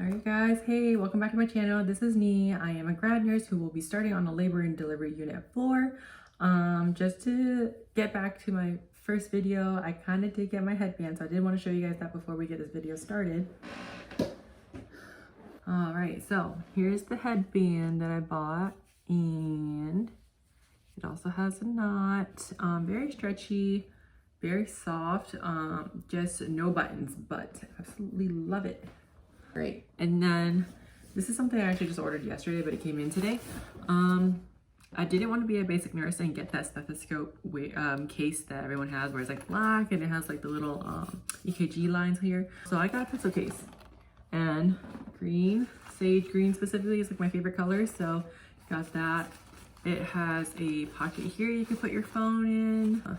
Alright guys, hey, welcome back to my channel. This is Nee. I am a grad nurse who will be starting on the labor and delivery unit floor. Just to get back to my first video, I kind of did get my headband, so I did want to show you guys that before we get this video started. Alright, so here's the headband that I bought, and it also has a knot. Very stretchy, very soft, just no buttons, but absolutely love it. Great. And then this is something I actually just ordered yesterday, but it came in today. I didn't want to be a basic nurse and get that stethoscope case that everyone has, where it's like black and it has like the little EKG lines here. So I got a pencil case, and green, sage green specifically, is like my favorite color. So got that. It has a pocket here you can put your phone in.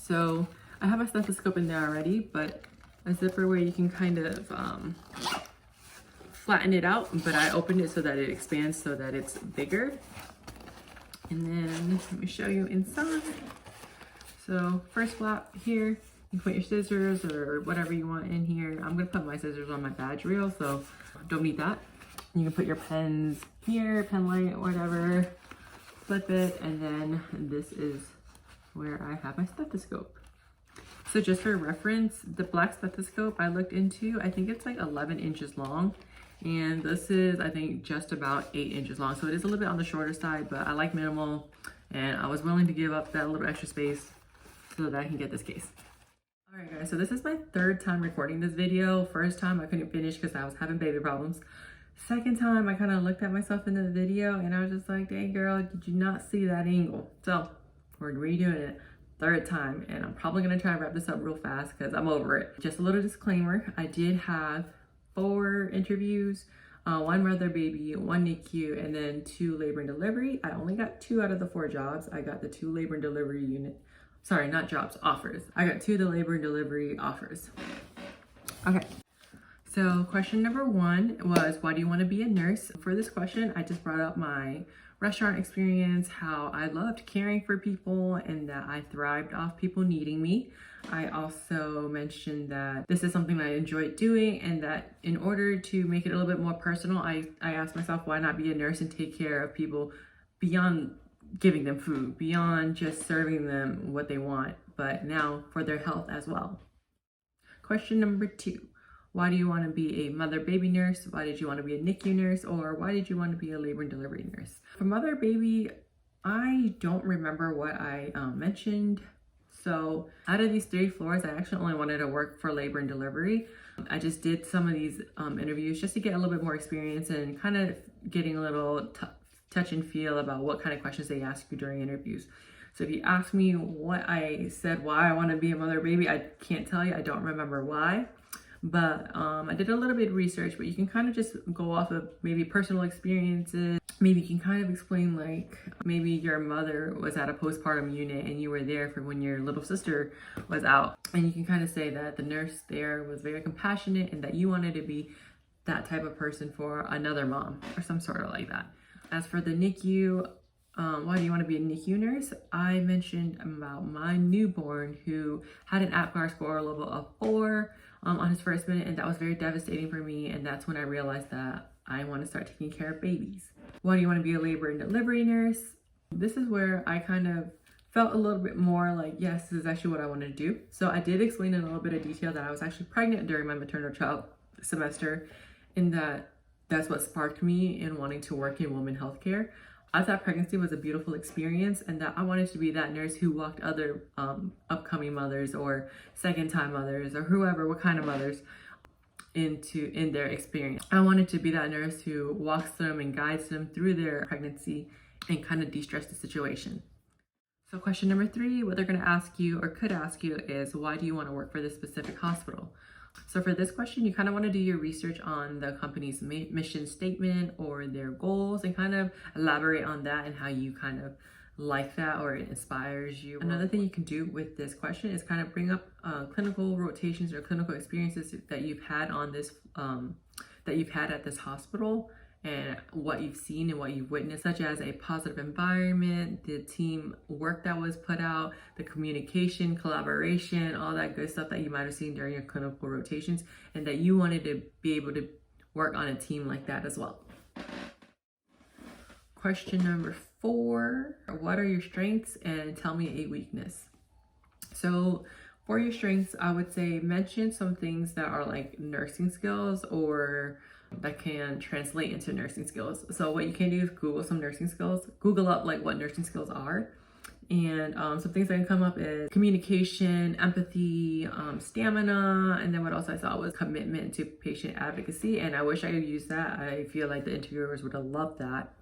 So I have a stethoscope in there already, but a zipper where you can kind of flatten it out, but I opened it so that it expands so that it's bigger. And then let me show you inside. So first flap here, you can put your scissors or whatever you want in here. I'm gonna put my scissors on my badge reel, so don't need that. You can put your pens here, pen light, whatever, flip it, and then this is where I have my stethoscope. So just for reference, the black stethoscope I looked into, I think it's like 11 inches long. And this is, I think, just about 8 inches long. So it is a little bit on the shorter side, but I like minimal. And I was willing to give up that little extra space so that I can get this case. All right, guys, so this is my third time recording this video. First time I couldn't finish because I was having baby problems. Second time I kind of looked at myself in the video and I was just like, dang girl, did you not see that angle? So we're redoing it. Third time, and I'm probably gonna try and wrap this up real fast because I'm over it. Just a little disclaimer, I did have 4 interviews, 1 mother baby, 1 NICU, and then 2 labor and delivery. I only got 2 out of the 4 jobs. I got the 2 labor and delivery unit, sorry, not jobs, offers. I got 2 of the labor and delivery offers. Okay, so question number 1 was, why do you want to be a nurse? For this question, I just brought up my restaurant experience, how I loved caring for people and that I thrived off people needing me. I also mentioned that this is something I enjoyed doing, and that in order to make it a little bit more personal, I asked myself, why not be a nurse and take care of people beyond giving them food, beyond just serving them what they want, but now for their health as well. Question number 2. Why do you want to be a mother-baby nurse? Why did you want to be a NICU nurse? Or why did you want to be a labor and delivery nurse? For mother-baby, I don't remember what I mentioned. So out of these 3 floors, I actually only wanted to work for labor and delivery. I just did some of these interviews just to get a little bit more experience and kind of getting a little touch and feel about what kind of questions they ask you during interviews. So if you ask me what I said, why I want to be a mother-baby, I can't tell you. I don't remember why. But I did a little bit of research, but you can kind of just go off of maybe personal experiences. Maybe you can kind of explain, like, maybe your mother was at a postpartum unit and you were there for when your little sister was out. And you can kind of say that the nurse there was very compassionate and that you wanted to be that type of person for another mom or some sort of like that. As for the NICU, why do you want to be a NICU nurse? I mentioned about my newborn who had an APGAR score level of 4 on his first minute, and that was very devastating for me, and that's when I realized that I want to start taking care of babies. Why do you want to be a labor and delivery nurse? This is where I kind of felt a little bit more like, yes, this is actually what I want to do. So I did explain in a little bit of detail that I was actually pregnant during my maternal child semester, and that's what sparked me in wanting to work in women's healthcare. I thought pregnancy was a beautiful experience, and that I wanted to be that nurse who walked other upcoming mothers or second-time mothers or whoever, what kind of mothers, in their experience. I wanted to be that nurse who walks them and guides them through their pregnancy and kind of de-stress the situation. So question number 3, what they're going to ask you or could ask you is, why do you want to work for this specific hospital? So for this question, you kind of want to do your research on the company's mission statement or their goals and kind of elaborate on that and how you kind of like that or it inspires you. Another thing you can do with this question is kind of bring up clinical rotations or clinical experiences that you've had on this, that you've had at this hospital, and what you've seen and what you've witnessed, such as a positive environment, the team work that was put out, the communication, collaboration, all that good stuff that you might have seen during your clinical rotations, and that you wanted to be able to work on a team like that as well. Question number 4, what are your strengths and tell me a weakness? So for your strengths, I would say mention some things that are like nursing skills or that can translate into nursing skills. So what you can do is Google some nursing skills, Google up like what nursing skills are. And some things that can come up is communication, empathy, stamina, and then what else I saw was commitment to patient advocacy. And I wish I could use that. I feel like the interviewers would have loved that.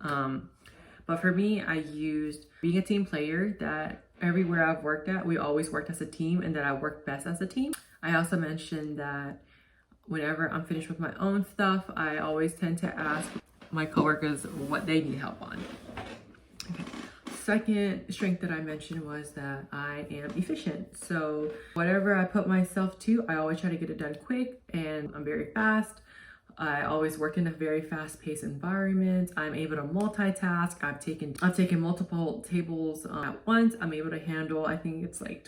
But for me, I used being a team player, that everywhere I've worked at, we always worked as a team and that I work best as a team. I also mentioned that whenever I'm finished with my own stuff, I always tend to ask my coworkers what they need help on. Okay. Second strength that I mentioned was that I am efficient. So whatever I put myself to, I always try to get it done quick, and I'm very fast. I always work in a very fast-paced environment. I'm able to multitask. I've taken multiple tables at once. I'm able to handle, I think it's like,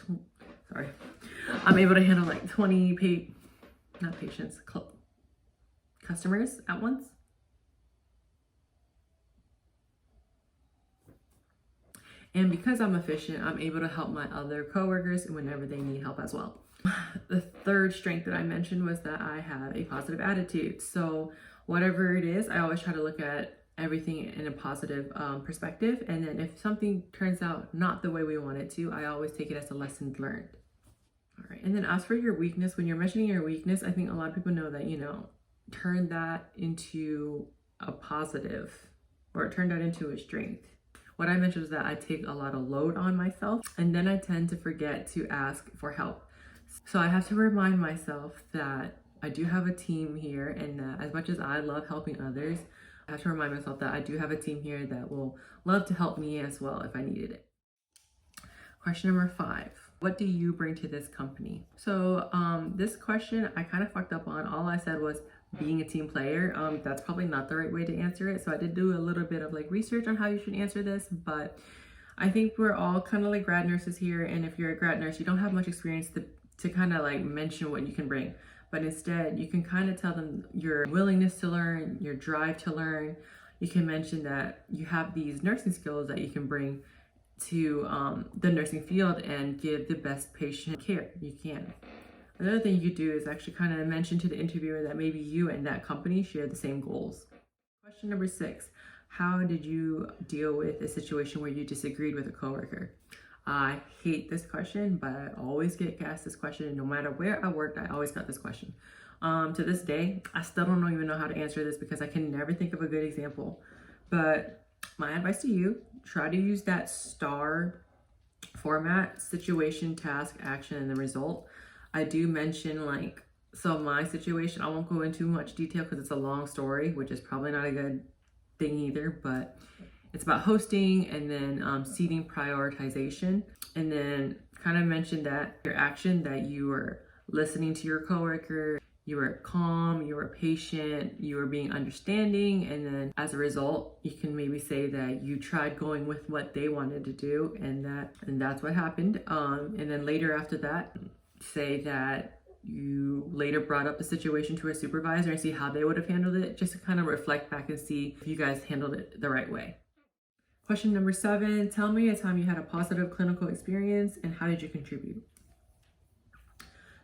I'm able to handle like 20 customers at once. And because I'm efficient, I'm able to help my other coworkers whenever they need help as well. The third strength that I mentioned was that I have a positive attitude. So whatever it is, I always try to look at everything in a positive perspective. And then if something turns out not the way we want it to, I always take it as a lesson learned. All right. And then as for your weakness, when you're mentioning your weakness, I think a lot of people know that, turn that into a positive or turn that into a strength. What I mentioned was that I take a lot of load on myself, and then I tend to forget to ask for help. So I have to remind myself that I do have a team here, and that as much as I love helping others, I have to remind myself that I do have a team here that will love to help me as well if I needed it. Question number 5. What do you bring to this company? So this question I kind of fucked up on. All I said was being a team player. That's probably not the right way to answer it. So I did do a little bit of like research on how you should answer this, but I think we're all kind of like grad nurses here. And if you're a grad nurse, you don't have much experience to kind of like mention what you can bring, but instead you can kind of tell them your willingness to learn, your drive to learn. You can mention that you have these nursing skills that you can bring to the nursing field and give the best patient care you can. Another thing you could do is actually kind of mention to the interviewer that maybe you and that company share the same goals. Question number 6, how did you deal with a situation where you disagreed with a coworker? I hate this question, but I always get asked this question, and no matter where I worked, I always got this question. To this day, I still don't even know how to answer this because I can never think of a good example. But my advice to you, try to use that STAR format: situation, task, action, and the result. I do mention so my situation, I won't go into much detail because it's a long story, which is probably not a good thing either, but it's about hosting and then seating prioritization. And then kind of mention that your action, that you were listening to your coworker, you were calm, you were patient, you were being understanding. And then as a result, you can maybe say that you tried going with what they wanted to do, and that's what happened. And then later after that, say that you later brought up the situation to a supervisor and see how they would have handled it, just to kind of reflect back and see if you guys handled it the right way. Question number 7, tell me a time you had a positive clinical experience and how did you contribute?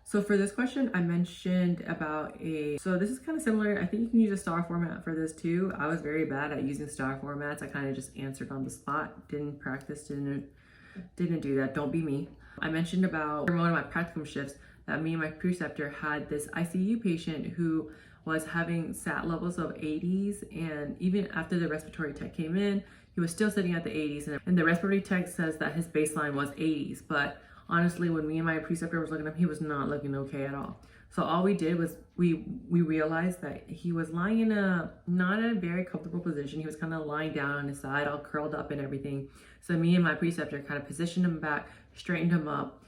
So for this question, I mentioned about so this is kind of similar. I think you can use a STAR format for this too. I was very bad at using STAR formats. I kind of just answered on the spot, didn't practice, didn't do that. Don't be me. I mentioned about one of my practicum shifts that me and my preceptor had this ICU patient who was having SAT levels of 80s, and even after the respiratory tech came in, he was still sitting at the 80s, and the respiratory tech says that his baseline was 80s, but honestly, when me and my preceptor was looking at him, he was not looking okay at all. So all we did was we realized that he was lying in not a very comfortable position. He was kind of lying down on his side, all curled up and everything. So me and my preceptor kind of positioned him back, straightened him up.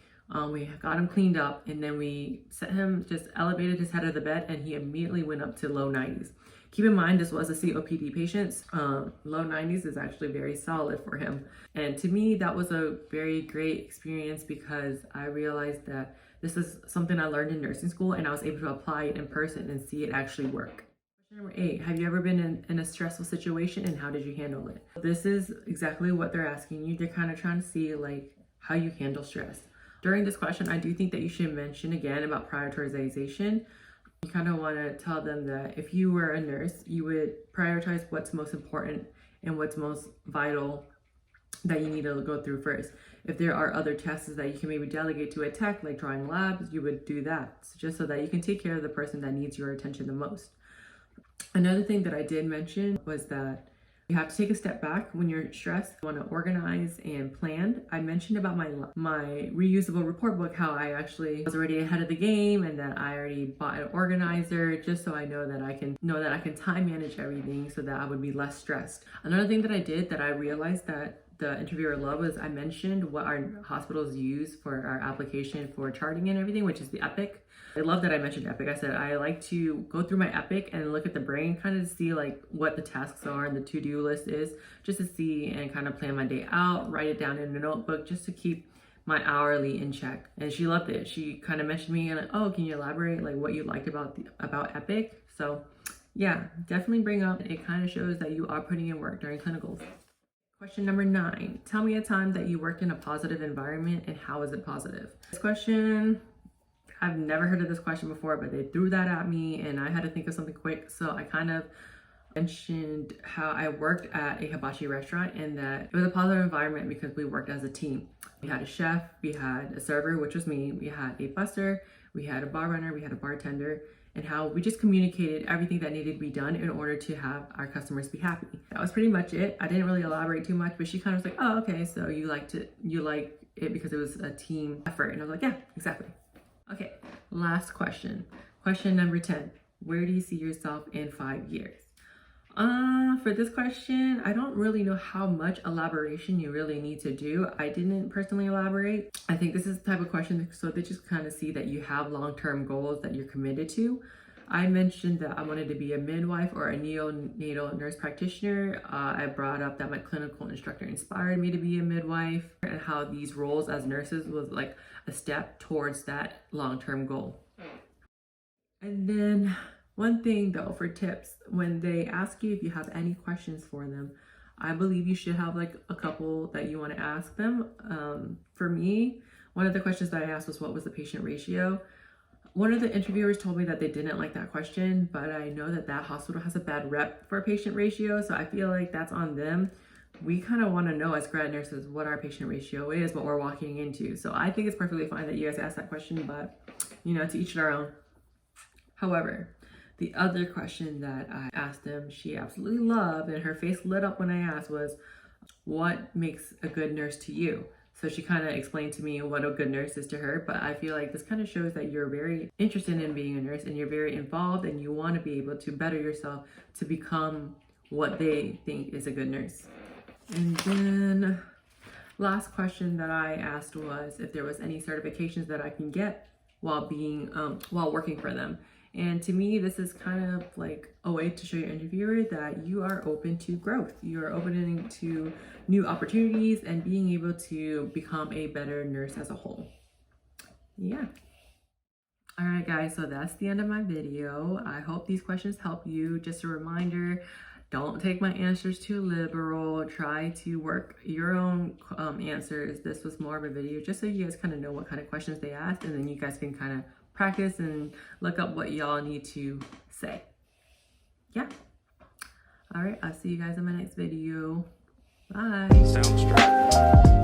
We got him cleaned up, and then we set him, just elevated his head out of the bed, and he immediately went up to low 90s. Keep in mind, this was a COPD patient. Low 90s is actually very solid for him. And to me, that was a very great experience because I realized that this is something I learned in nursing school, and I was able to apply it in person and see it actually work. Question Number 8, have you ever been in a stressful situation and how did you handle it? This is exactly what they're asking you. They're kind of trying to see like how you handle stress. During this question, I do think that you should mention again about prioritization. You kind of want to tell them that if you were a nurse, you would prioritize what's most important and what's most vital that you need to go through first. If there are other tasks that you can maybe delegate to a tech, like drawing labs, you would do that, just so that you can take care of the person that needs your attention the most. Another thing that I did mention was that you have to take a step back when you're stressed. You want to organize and plan. I mentioned about my reusable report book, how I actually was already ahead of the game and that I already bought an organizer just so I know that I can time manage everything so that I would be less stressed. Another thing that I did that I realized that the interviewer loved was I mentioned what our hospitals use for our application for charting and everything, which is the Epic. I love that I mentioned Epic. I said I like to go through my Epic and look at the brain, kind of see like what the tasks are and the to-do list is, just to see and kind of plan my day out, write it down in a notebook just to keep my hourly in check. And she loved it. She kind of mentioned me and like, oh, can you elaborate like what you liked about Epic? So yeah, definitely bring up. It kind of shows that you are putting in work during clinicals. Question number 9, tell me a time that you worked in a positive environment and how is it positive? This question, I've never heard of this question before, but they threw that at me and I had to think of something quick. So I kind of mentioned how I worked at a hibachi restaurant and that it was a positive environment because we worked as a team. We had a chef, we had a server, which was me, we had a busser, we had a bar runner, we had a bartender, and how we just communicated everything that needed to be done in order to have our customers be happy. That was pretty much it. I didn't really elaborate too much, but she kind of was like, oh, okay, so you like it because it was a team effort. And I was like, yeah, exactly. Okay, last question. Question number 10, where do you see yourself in 5 years? For this question, I don't really know how much elaboration you really need to do. I didn't personally elaborate. I think this is the type of question so they just kind of see that you have long-term goals that you're committed to. I mentioned that I wanted to be a midwife or a neonatal nurse practitioner. I brought up that my clinical instructor inspired me to be a midwife and how these roles as nurses was like a step towards that long-term goal. And then one thing though, for tips, when they ask you if you have any questions for them, I believe you should have like a couple that you want to ask them. For me, one of the questions that I asked was what was the patient ratio? One of the interviewers told me that they didn't like that question, but I know that that hospital has a bad rep for patient ratio, so I feel like that's on them. We kind of want to know as grad nurses what our patient ratio is, what we're walking into. So I think it's perfectly fine that you guys ask that question, but you know, to each their own. However, the other question that I asked them, she absolutely loved, and her face lit up when I asked, was what makes a good nurse to you? So she kind of explained to me what a good nurse is to her, but I feel like this kind of shows that you're very interested in being a nurse and you're very involved and you want to be able to better yourself to become what they think is a good nurse. And then last question that I asked was if there was any certifications that I can get while working for them. And to me, this is kind of like a way to show your interviewer that you are open to growth. You are open to new opportunities and being able to become a better nurse as a whole. Yeah. All right, guys, so that's the end of my video. I hope these questions help you. Just a reminder, don't take my answers too liberal. Try to work your own answers. This was more of a video just so you guys kind of know what kind of questions they asked, and then you guys can kind of practice and look up what y'all need to say. Yeah. All right, I'll see you guys in my next video. Bye. Sounds straight.